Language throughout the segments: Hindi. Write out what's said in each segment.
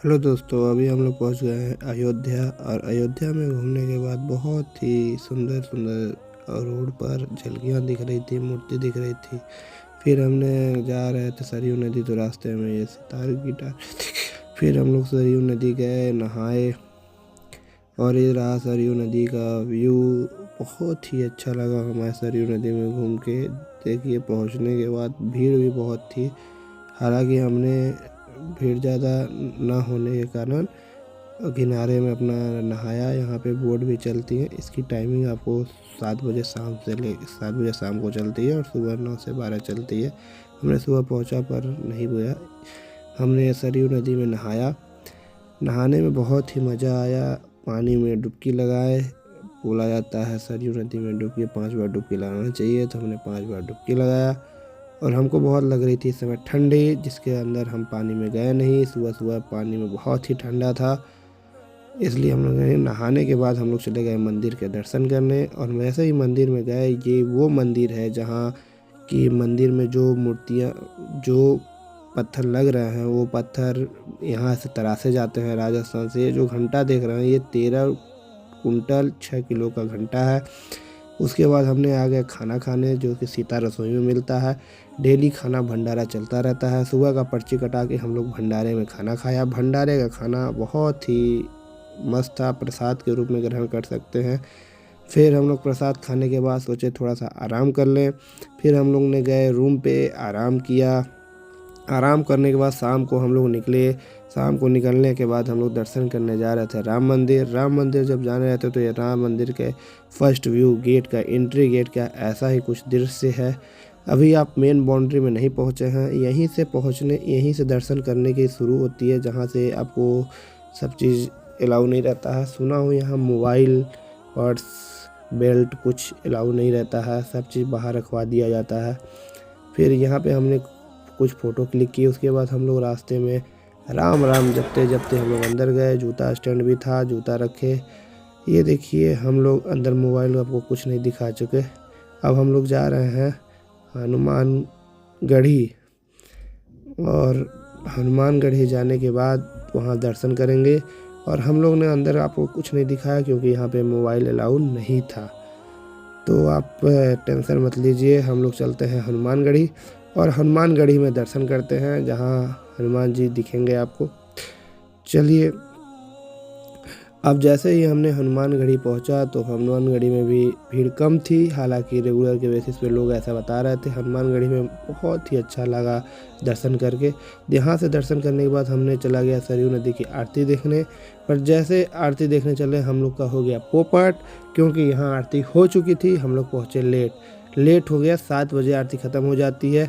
हेलो दोस्तों, अभी हम लोग पहुंच गए हैं अयोध्या। और अयोध्या में घूमने के बाद बहुत ही सुंदर सुंदर रोड पर झलकियाँ दिख रही थी, मूर्ति दिख रही थी। फिर हमने जा रहे थे सरयू नदी, तो रास्ते में ये सितार गिटार फिर हम लोग सरयू नदी गए, नहाए। और ये रहा सरयू नदी का व्यू। बहुत ही अच्छा लगा हमें सरयू नदी में घूम के। देखिए, पहुंचने के बाद भीड़ भी बहुत थी। हालांकि हमने भीड़ ज़्यादा ना होने के कारण किनारे में अपना नहाया। यहाँ पे बोट भी चलती है। इसकी टाइमिंग आपको 7 बजे शाम को चलती है और सुबह 9 से 12 चलती है। हमने सुबह पहुँचा पर नहीं हुआ। हमने सरयू नदी में नहाया। नहाने में बहुत ही मज़ा आया। पानी में डुबकी लगाए। बोला जाता है सरयू नदी में डुबकी 5 बार डुबकी लगाना चाहिए, तो हमने 5 बार डुबकी लगाया। और हमको बहुत लग रही थी इस समय ठंडी, जिसके अंदर हम पानी में गए नहीं। सुबह सुबह पानी में बहुत ही ठंडा था, इसलिए हम लोग नहाने के बाद हम लोग चले गए मंदिर के दर्शन करने। और वैसे ही मंदिर में गए। ये वो मंदिर है जहाँ की मंदिर में जो मूर्तियाँ, जो पत्थर लग रहे हैं, वो पत्थर यहाँ से तरासे जाते हैं राजस्थान से। ये जो घंटा देख रहे हैं, ये 13 कुंटल 6 किलो का घंटा है। उसके बाद हमने आ गए खाना खाने, जो कि सीता रसोई में मिलता है। डेली खाना भंडारा चलता रहता है। सुबह का पर्ची कटा के हम लोग भंडारे में खाना खाया। भंडारे का खाना बहुत ही मस्त था, प्रसाद के रूप में ग्रहण कर सकते हैं। फिर हम लोग प्रसाद खाने के बाद सोचे थोड़ा सा आराम कर लें। फिर हम लोग ने गए रूम पे, आराम किया। आराम करने के बाद शाम को हम लोग निकले। शाम को निकलने के बाद हम लोग दर्शन करने जा रहे थे राम मंदिर। राम मंदिर जब जाने रहते तो ये राम मंदिर के फर्स्ट व्यू, गेट का एंट्री गेट का ऐसा ही कुछ दृश्य है। अभी आप मेन बाउंड्री में नहीं पहुंचे हैं। यहीं से दर्शन करने की शुरू होती है, जहां से आपको सब चीज़ अलाउ नहीं रहता है। सुना हूँ यहाँ मोबाइल, पर्स, बेल्ट कुछ अलाउ नहीं रहता है। सब चीज़ बाहर रखवा दिया जाता है। फिर यहाँ पे हमने कुछ फ़ोटो क्लिक किए। उसके बाद हम लोग रास्ते में राम राम जपते जपते हम लोग अंदर गए। जूता स्टैंड भी था, जूता रखे। ये देखिए, हम लोग अंदर मोबाइल आपको कुछ नहीं दिखा चुके। अब हम लोग जा रहे हैं हनुमानगढ़ी। और हनुमानगढ़ी जाने के बाद वहाँ दर्शन करेंगे। और हम लोग ने अंदर आपको कुछ नहीं दिखाया, क्योंकि यहाँ पे मोबाइल अलाउ नहीं था। तो आप टेंशन मत लीजिए, हम लोग चलते हैं हनुमानगढ़ी। और हनुमानगढ़ी में दर्शन करते हैं, जहाँ हनुमान जी दिखेंगे आपको। चलिए, अब जैसे ही हमने हनुमानगढ़ी पहुंचा, तो हनुमानगढ़ी में भी भीड़ कम थी। हालांकि रेगुलर के बेसिस पे लोग ऐसा बता रहे थे। हनुमानगढ़ी में बहुत ही अच्छा लगा दर्शन करके। यहाँ से दर्शन करने के बाद हमने चला गया सरयू नदी की आरती देखने। पर जैसे आरती देखने चले, हम लोग का हो गया पोपट, क्योंकि यहाँ आरती हो चुकी थी। हम लोग पहुँचे लेट हो गया। 7 बजे आरती ख़त्म हो जाती है।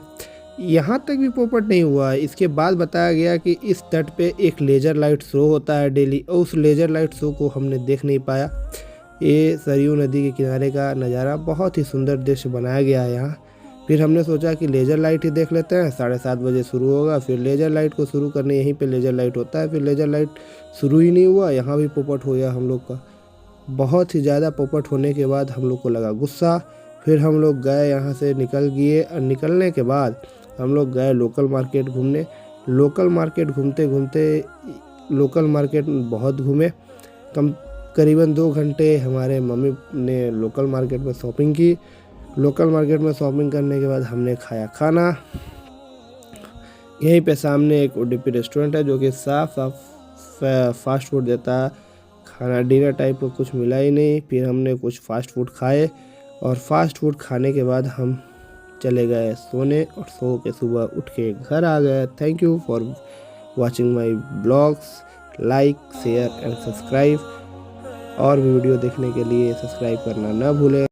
यहाँ तक भी पोपट नहीं हुआ। इसके बाद बताया गया कि इस तट पे एक लेज़र लाइट शो होता है डेली, और उस लेज़र लाइट शो को हमने देख नहीं पाया। ये सरयू नदी के किनारे का नज़ारा बहुत ही सुंदर दृश्य बनाया गया है यहाँ। फिर हमने सोचा कि लेज़र लाइट ही देख लेते हैं। 7:30 बजे शुरू होगा। फिर लेज़र लाइट को शुरू करने यहीं पे लेज़र लाइट होता है। फिर लेज़र लाइट शुरू ही नहीं हुआ। यहाँ भी पोपट हो गया हम लोग का। बहुत ही ज़्यादा पोपट होने के बाद हम लोग को लगा गुस्सा। फिर हम लोग गए, यहाँ से निकल गए। और निकलने के बाद हम लोग गए लोकल मार्केट घूमने। लोकल मार्केट घूमते घूमते लोकल मार्केट में बहुत घूमे। करीबन 2 घंटे हमारे मम्मी ने लोकल मार्केट में शॉपिंग की। लोकल मार्केट में शॉपिंग करने के बाद हमने खाया खाना। यहीं पे सामने एक उडुपी रेस्टोरेंट है, जो कि साफ फास्ट फूड देता है। खाना डिनर टाइप का कुछ मिला ही नहीं। फिर हमने कुछ फास्ट फूड खाए, और फास्ट फूड खाने के बाद हम चले गए सोने। और सो के सुबह उठ के घर आ गए। Thank you for watching my blogs. Like, share and subscribe. और भी वीडियो देखने के लिए सब्सक्राइब करना ना भूलें।